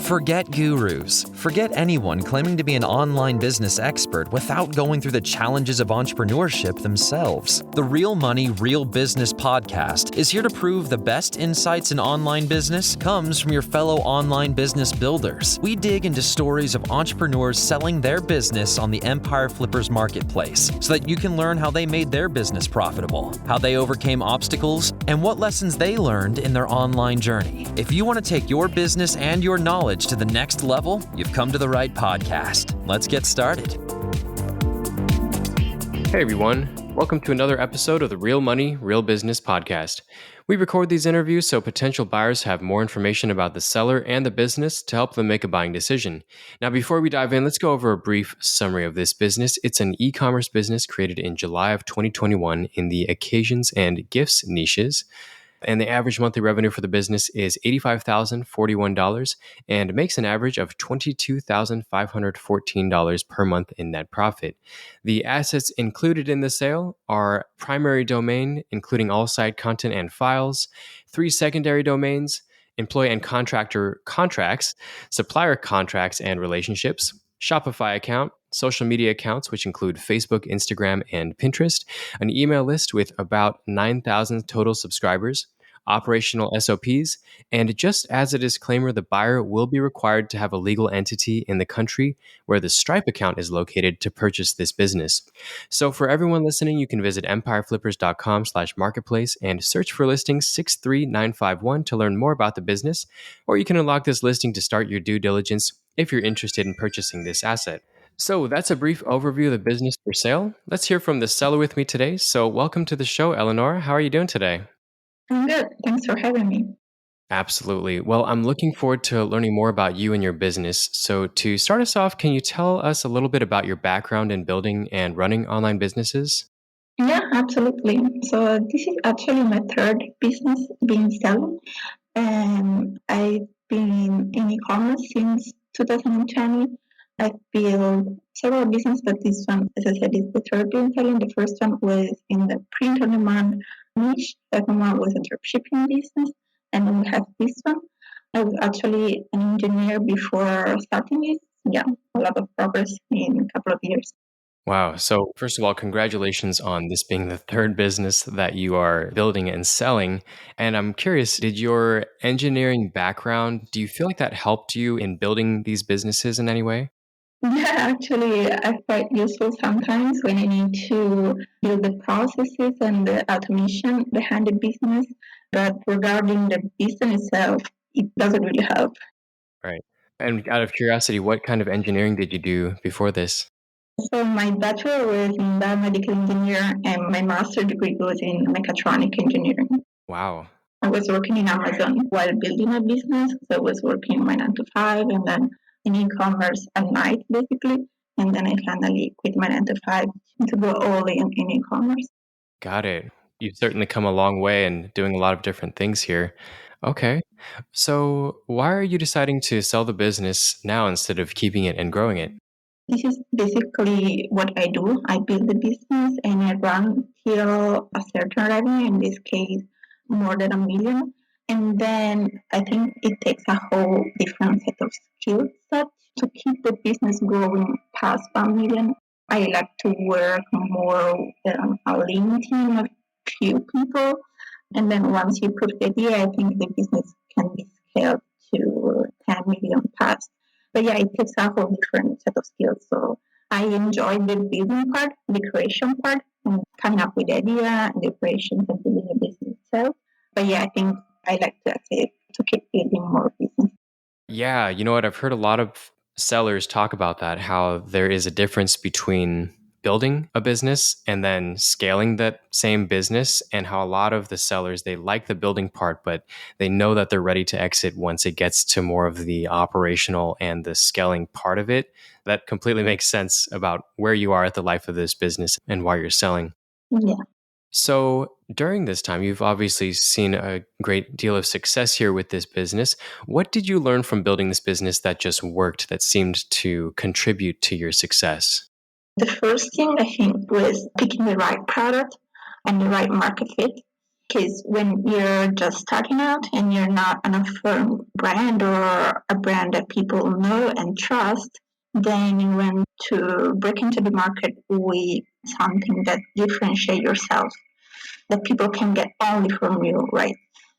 Forget gurus. Forget anyone claiming to be an online business expert without going through the challenges of entrepreneurship themselves. The Real Money, Real Business podcast is here to prove the best insights in online business comes from your fellow online business builders. We dig into stories of entrepreneurs selling their business on the Empire Flippers marketplace so that you can learn how they made their business profitable, how they overcame obstacles, and what lessons they learned in their online journey. If you want to take your business and your knowledge to the next level, you've come to the right podcast. Let's get started. Hey everyone, welcome to another episode of the Real Money, Real Business podcast. We record these interviews so potential buyers have more information about the seller and the business to help them make a buying decision. Now, before we dive in, let's go over a brief summary of this business. It's an e-commerce business created in July of 2021 in the occasions and gifts niches. And the average monthly revenue for the business is $85,041 and makes an average of $22,514 per month in net profit. The assets included in the sale are primary domain, including all site content and files, 3 secondary domains, employee and contractor contracts, supplier contracts and relationships, Shopify account, social media accounts, which include Facebook, Instagram, and Pinterest, an email list with about 9,000 total subscribers, operational SOPs, and just as a disclaimer, the buyer will be required to have a legal entity in the country where the Stripe account is located to purchase this business. So for everyone listening, you can visit empireflippers.com/marketplace and search for listing 63951 to learn more about the business, or you can unlock this listing to start your due diligence if you're interested in purchasing this asset. So that's a brief overview of the business for sale. Let's hear from the seller with me today. So welcome to the show, Eleanor. How are you doing today? I'm good. Thanks for having me. Absolutely. Well, I'm looking forward to learning more about you and your business. So to start us off, can you tell us a little bit about your background in building and running online businesses? Yeah, absolutely. So this is actually my third business being selling. And I've been in e-commerce since 2020. I've built several businesses, but this one, as I said, is the third being selling. The first one was in the print-on-demand niche. The second one was a dropshipping business. And then we have this one. I was actually an engineer before starting it. Yeah, a lot of progress in a couple of years. Wow. So first of all, congratulations on this being the third business that you are building and selling. And I'm curious, did your engineering background, do you feel like that helped you in building these businesses in any way? Yeah, actually, I find useful sometimes when I need to build the processes and the automation behind the business. But regarding the business itself, it doesn't really help. Right. And out of curiosity, what kind of engineering did you do before this? So my bachelor was in biomedical engineer and my master degree was in mechatronic engineering. Wow. I was working in Amazon while building my business. So I was working my 9 to 5 and then in e-commerce at night, basically. And then I finally quit my 9 to 5 to go all in e-commerce. Got it. You've certainly come a long way and doing a lot of different things here. Okay. So why are you deciding to sell the business now instead of keeping it and growing it? This is basically what I do. I build the business and I run till a certain revenue, in this case, more than $1 million. And then I think it takes a whole different set of skill set to keep the business growing past 1 million. I like to work more a lean team of few people. And then once you prove the idea, I think the business can be scaled to 10 million past. But yeah, it takes a whole different set of skills. So I enjoy the building part, the creation part, and coming up with the idea, the operations, and building the business itself. But yeah, I think I like to actually to keep building more business. Yeah, you know what? I've heard a lot of sellers talk about that, how there is a difference between building a business and then scaling that same business, and how a lot of the sellers, they like the building part, but they know that they're ready to exit once it gets to more of the operational and the scaling part of it. That completely makes sense about where you are at the life of this business and why you're selling. Yeah. So during this time, you've obviously seen a great deal of success here with this business. What did you learn from building this business that just worked, that seemed to contribute to your success? The first thing I think was picking the right product and the right market fit. Because when you're just starting out and you're not an affirmed brand or a brand that people know and trust, then you want to break into the market with something that differentiates yourself, that people can get only from you, right?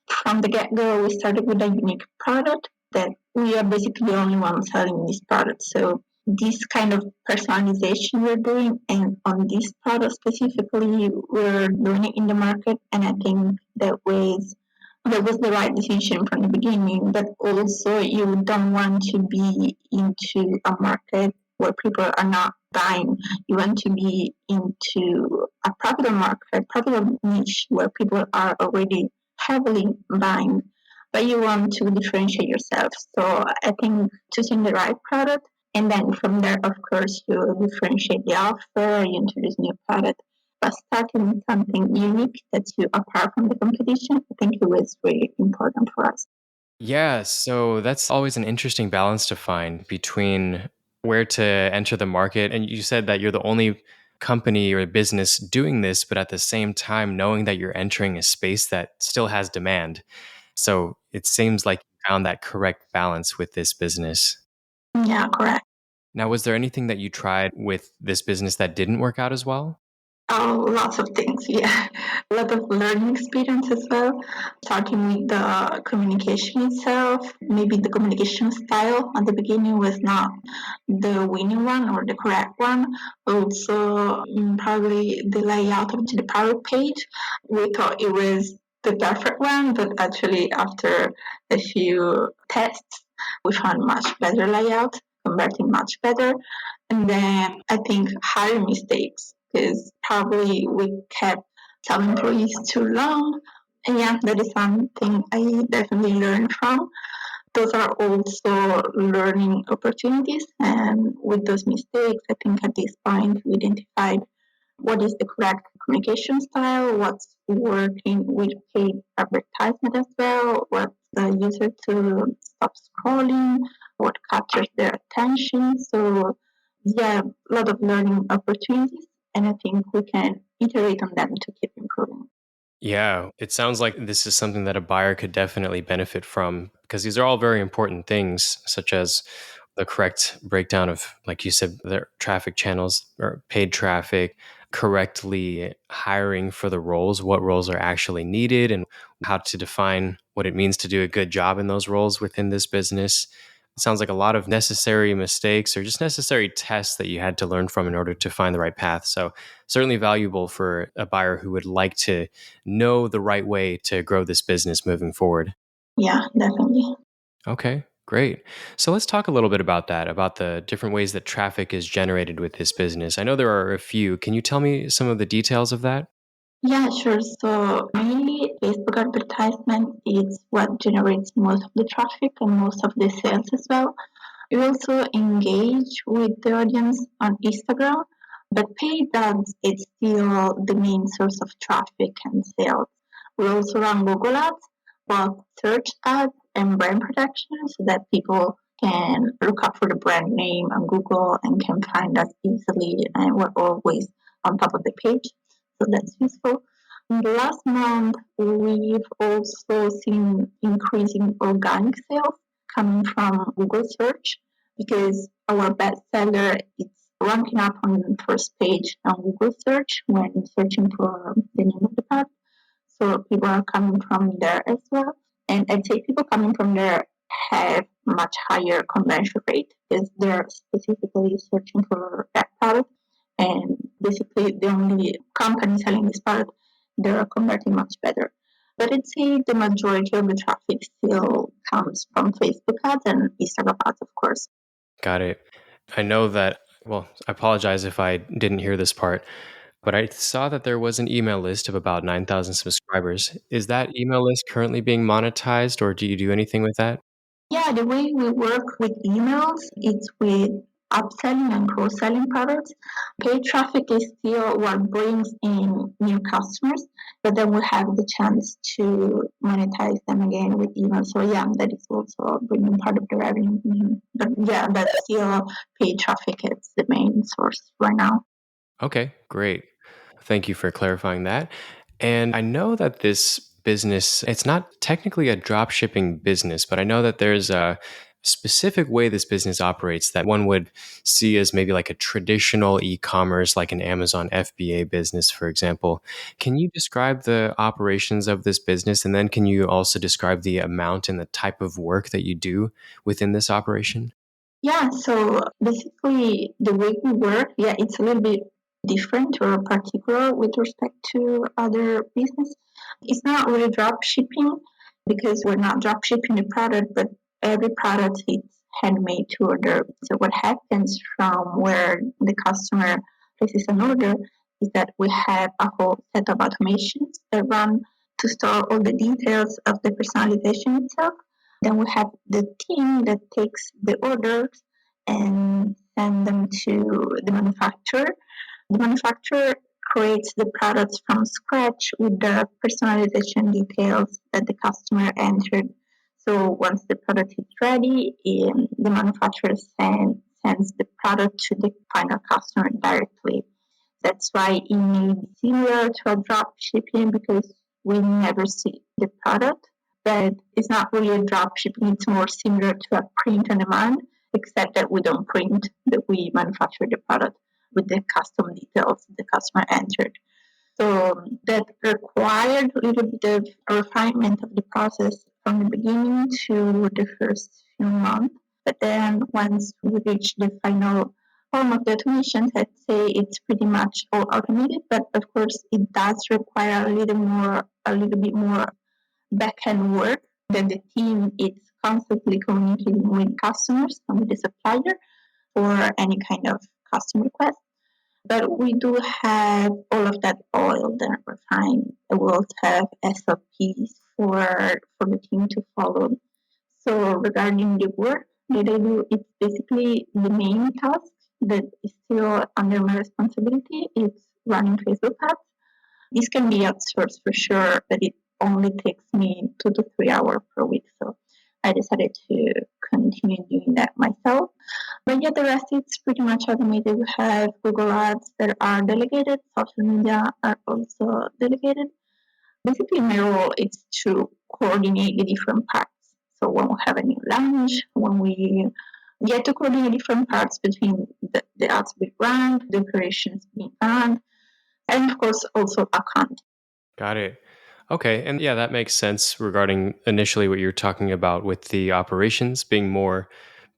From the get-go, we started with a unique product that we are basically the only ones selling this product. So this kind of personalization we're doing, and on this product specifically, we're doing it in the market, and I think that was the right decision from the beginning. But also, you don't want to be into a market where people are not buying. You want to be into a profitable market, profitable niche where people are already heavily buying, but you want to differentiate yourself. So I think choosing the right product, and then from there, of course, you differentiate the offer, you introduce new product. But starting with something unique that's you apart from the competition, I think it was really important for us. Yeah, so that's always an interesting balance to find between where to enter the market. And you said that you're the only company or business doing this, but at the same time, knowing that you're entering a space that still has demand. So it seems like you found that correct balance with this business. Yeah, correct. Now, was there anything that you tried with this business that didn't work out as well? Oh, lots of things. Yeah, a lot of learning experience as well. Starting with the communication itself, maybe the communication style at the beginning was not the winning one or the correct one. Also, probably the layout of the product page. We thought it was the perfect one, but actually, after a few tests, we found much better layout, converting much better. And then I think hiring mistakes, because probably we kept some employees too long. And yeah, that is something I definitely learned from. Those are also learning opportunities. And with those mistakes, I think at this point we identified what is the correct communication style, what's working with paid advertisement as well, what's the user to stop scrolling, what captures their attention. So yeah, a lot of learning opportunities, and I think we can iterate on them to keep improving. Yeah, it sounds like this is something that a buyer could definitely benefit from because these are all very important things, such as the correct breakdown of, like you said, their traffic channels or paid traffic, correctly hiring for the roles, what roles are actually needed, and how to define what it means to do a good job in those roles within this business. It sounds like a lot of necessary mistakes or just necessary tests that you had to learn from in order to find the right path. So, certainly valuable for a buyer who would like to know the right way to grow this business moving forward. Yeah, definitely. Okay, great. So let's talk a little bit about that, about the different ways that traffic is generated with this business. I know there are a few. Can you tell me some of the details of that? Yeah, sure. So mainly Facebook advertisement is what generates most of the traffic and most of the sales as well. We also engage with the audience on Instagram, but paid ads is still the main source of traffic and sales. We also run Google ads, but search ads and brand protection so that people can look up for the brand name on Google and can find us easily, and we're always on top of the page. So that's useful. In the last month, we've also seen increasing organic sales coming from Google search because our bestseller is ranking up on the first page on Google search when searching for the name of the product. So people are coming from there as well. And I'd say people coming from there have much higher conversion rate because they're specifically searching for that product. And basically the only company selling this product, they're converting much better. But I'd say the majority of the traffic still comes from Facebook ads and Instagram ads, of course. Got it. I know that, well, I apologize if I didn't hear this part, but I saw that there was an email list of about 9,000 subscribers. Is that email list currently being monetized or do you do anything with that? Yeah, the way we work with emails, it's with upselling and cross-selling products. Paid traffic is still what brings in new customers, but then we have the chance to monetize them again with email. So yeah, that is also bringing part of the revenue. But yeah, but still paid traffic is the main source right now. Okay, great. Thank you for clarifying that. And I know that this business, it's not technically a drop shipping business, but I know that there's a specific way this business operates that one would see as maybe like a traditional e-commerce, like an Amazon FBA business, for example. Can you describe the operations of this business? And then can you also describe the amount and the type of work that you do within this operation? Yeah, so basically the way we work, yeah, it's a little bit different or particular with respect to other business. It's not really drop shipping because we're not drop shipping the product, but every product is handmade to order. So what happens from where the customer places an order is that we have a whole set of automations that run to store all the details of the personalization itself. Then we have the team that takes the orders and send them to the manufacturer. The manufacturer creates the products from scratch with the personalization details that the customer entered. So once the product is ready, the manufacturer sends the product to the final customer directly. That's why it may be similar to a drop shipping because we never see the product, but it's not really a drop shipping. It's more similar to a print on demand, except that we don't print, that we manufacture the product with the custom details the customer entered. So that required a little bit of refinement of the process from the beginning to the first few months. But then once we reach the final form of the automation, let's say it's pretty much all automated, but of course it does require a little bit more back-end work that the team is constantly communicating with customers and with the supplier for any kind of custom request. But we do have all of that oiled and refined. We also have SOPs for the team to follow. So regarding the work that I do, it's basically the main task that is still under my responsibility. It's running Facebook ads. This can be outsourced for sure, but it only takes me 2 to 3 hours per week. So I decided to continue doing that myself. But yeah, the rest is pretty much automated. We have Google Ads that are delegated, social media are also delegated. Basically, my role is to coordinate the different parts. So when we have a new launch, when we get to coordinate different parts between the ads being run, the operations being run, and of course also account. Got it. Okay. And yeah, that makes sense regarding initially what you're talking about with the operations being more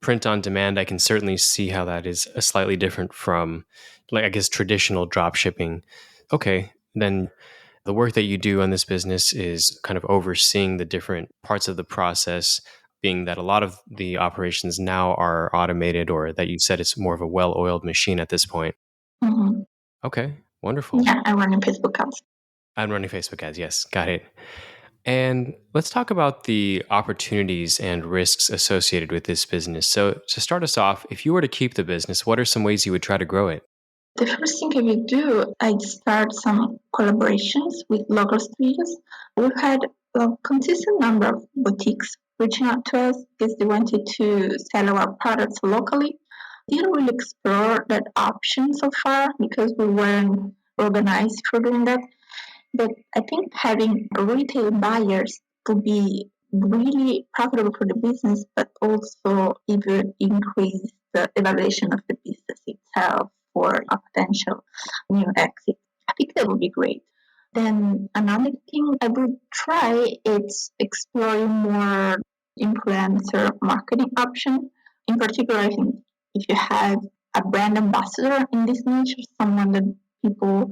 print on demand. I can certainly see how that is a slightly different from, like, I guess, traditional drop shipping. Okay. Then the work that you do on this business is kind of overseeing the different parts of the process, being that a lot of the operations now are automated, or that you said it's more of a well oiled machine at this point. Mm-hmm. Okay. Wonderful. Yeah, I run in Facebook ads. I'm running Facebook ads. Yes. Got it. And let's talk about the opportunities and risks associated with this business. So, to start us off, if you were to keep the business, what are some ways you would try to grow it? The first thing I would do, I'd start some collaborations with local studios. We've had a consistent number of boutiques reaching out to us because they wanted to sell our products locally. Didn't really explore that option so far because we weren't organized for doing that. But I think having retail buyers would be really profitable for the business, but also it would increase the evaluation of the business itself for a potential new exit. I think that would be great. Then another thing I would try is exploring more influencer marketing option. In particular, I think if you have a brand ambassador in this niche, someone that people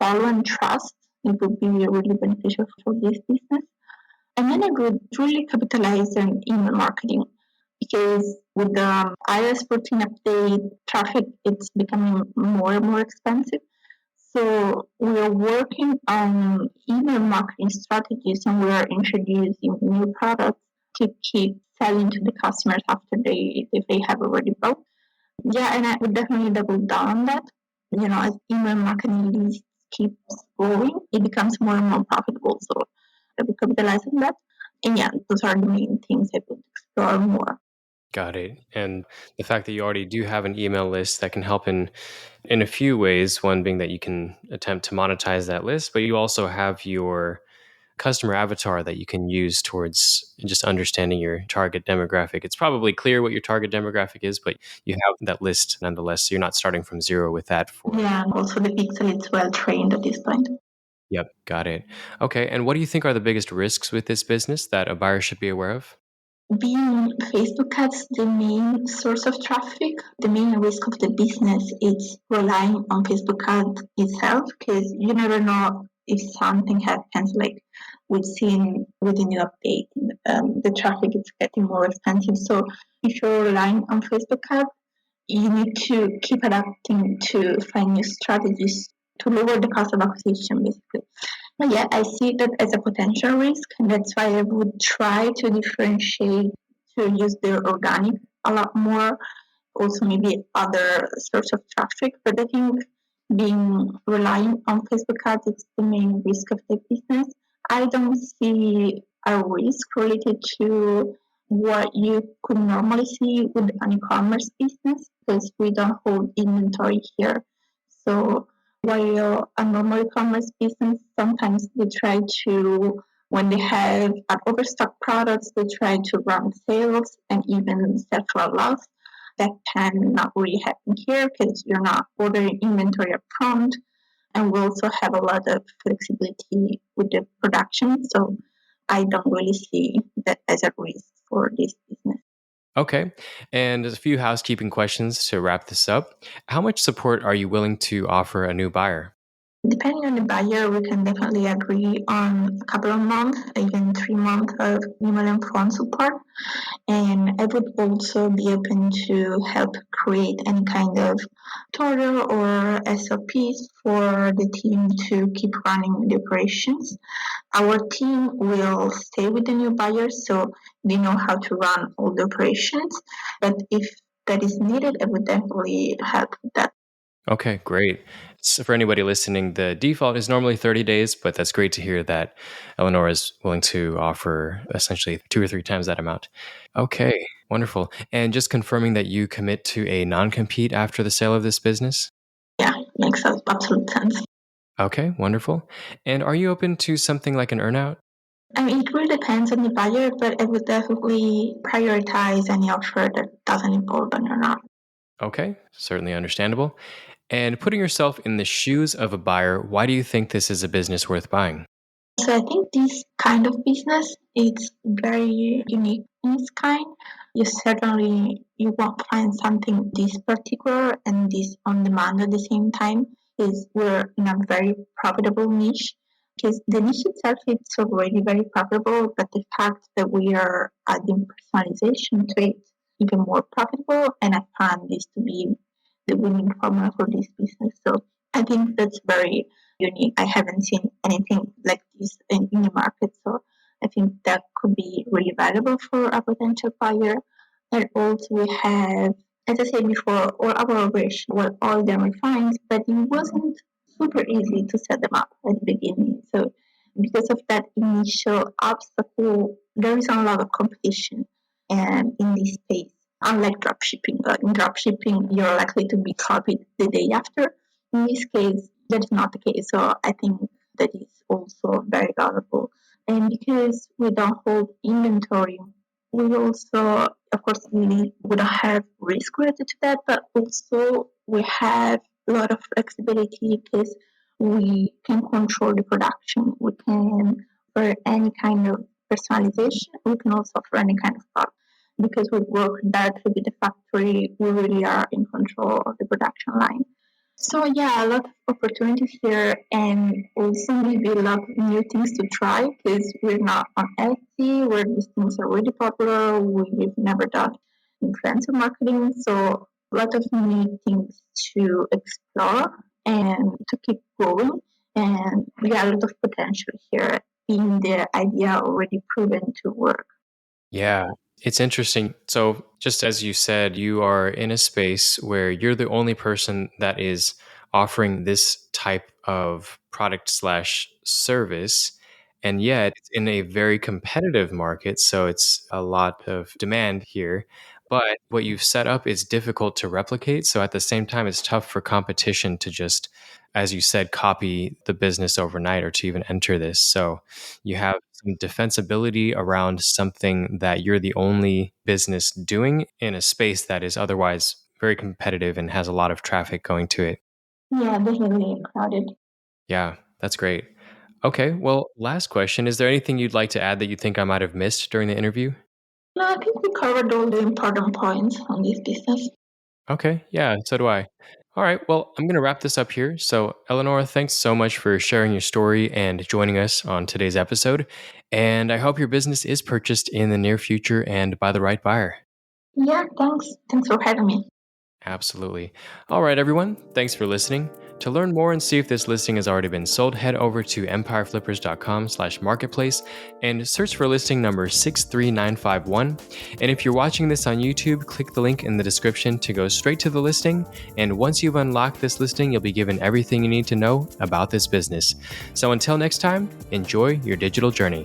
follow and trust, it would be really beneficial for this business. And then I would really capitalize on email marketing because with the iOS 14 update, traffic it's becoming more and more expensive. So we are working on email marketing strategies and we are introducing new products to keep selling to the customers after if they have already bought. Yeah, and I would definitely double down on that. As email marketing leads keeps growing, it becomes more and more profitable. So I would capitalize on that. And yeah, those are the main things I would explore more. Got it. And the fact that you already do have an email list that can help in a few ways, one being that you can attempt to monetize that list, but you also have your customer avatar that you can use towards just understanding your target demographic. It's probably clear what your target demographic is, but you have that list nonetheless. So you're not starting from zero with that for. Yeah, and also the pixel is well trained at this point. Yep, got it. Okay. And what do you think are the biggest risks with this business that a buyer should be aware of? Being Facebook ads the main source of traffic, the main risk of the business is relying on Facebook ads itself because you never know if something happens. Like we've seen with the new update, the traffic is getting more expensive. So if you're relying on Facebook ads, you need to keep adapting to find new strategies to lower the cost of acquisition, basically. But yeah, I see that as a potential risk, and that's why I would try to differentiate to use the organic a lot more, also maybe other source of traffic. But I think being relying on Facebook ads is the main risk of the business. I don't see a risk related to what you could normally see with an e-commerce business because we don't hold inventory here. So while a normal e-commerce business, sometimes they try to, when they have an overstock products, they try to run sales and even sell for a loss. That can not really happen here because you're not ordering inventory up front. And we also have a lot of flexibility with the production. So I don't really see that as a risk for this business. Okay. And there's a few housekeeping questions to wrap this up. How much support are you willing to offer a new buyer? Depending on the buyer, we can definitely agree on a couple of months, even 3 months of email and phone support. And I would also be open to help create any kind of tutorial or SOPs for the team to keep running the operations. Our team will stay with the new buyers, so they know how to run all the operations. But if that is needed, I would definitely help with that. Okay, great. So for anybody listening, the default is normally 30 days, but that's great to hear that Eleanor is willing to offer essentially 2 or 3 times that amount. Okay, wonderful. And just confirming that you commit to a non-compete after the sale of this business? Yeah, makes absolute sense. Okay, wonderful. And are you open to something like an earnout? I mean, it really depends on the buyer, but I would definitely prioritize any offer that doesn't involve an earnout. Okay, certainly understandable. And putting yourself in the shoes of a buyer, why do you think this is a business worth buying? So I think this kind of business is very unique in its kind. You won't find something this particular and this on demand at the same time. Is we're in a very profitable niche because the niche itself is already very profitable, but the fact that we are adding personalization to it even more profitable, and I find this to be the winning formula for this business. So I think that's very unique. I haven't seen anything like this in the market. So I think that could be really valuable for a potential buyer. And also we have, as I said before, all our operations were all done refined, but it wasn't super easy to set them up at the beginning. So because of that initial obstacle, there is a lot of competition in this space. Unlike dropshipping, in dropshipping, you're likely to be copied the day after. In this case, that is not the case. So I think that is also very valuable. And because we don't hold inventory, we also, of course, we don't have risk related to that, but also we have a lot of flexibility because we can control the production. We can, for any kind of personalization, we can also offer any kind of product. Because we work directly with the factory, we really are in control of the production line. So yeah, a lot of opportunities here, and also maybe a lot of new things to try because we're not on Etsy where these things are really popular. We've never done influencer marketing, so a lot of new things to explore and to keep growing. And we got a lot of potential here, being the idea already proven to work. Yeah, it's interesting. So, just as you said, you are in a space where you're the only person that is offering this type of product slash service. And yet, it's in a very competitive market. So, it's a lot of demand here. But what you've set up is difficult to replicate. So at the same time, it's tough for competition to just, as you said, copy the business overnight or to even enter this. So you have some defensibility around something that you're the only business doing in a space that is otherwise very competitive and has a lot of traffic going to it. Yeah, definitely crowded. Yeah, that's great. Okay, well, last question. Is there anything you'd like to add that you think I might have missed during the interview? No, I think we covered all the important points on this business. Okay, yeah, so do I. All right, well, I'm going to wrap this up here. So, Eleanor, thanks so much for sharing your story and joining us on today's episode. And I hope your business is purchased in the near future and by the right buyer. Yeah, thanks. Thanks for having me. Absolutely. All right, everyone, thanks for listening. To learn more and see if this listing has already been sold, head over to empireflippers.com/marketplace and search for listing number 63951. And if you're watching this on YouTube, click the link in the description to go straight to the listing. And once you've unlocked this listing, you'll be given everything you need to know about this business. So until next time, enjoy your digital journey.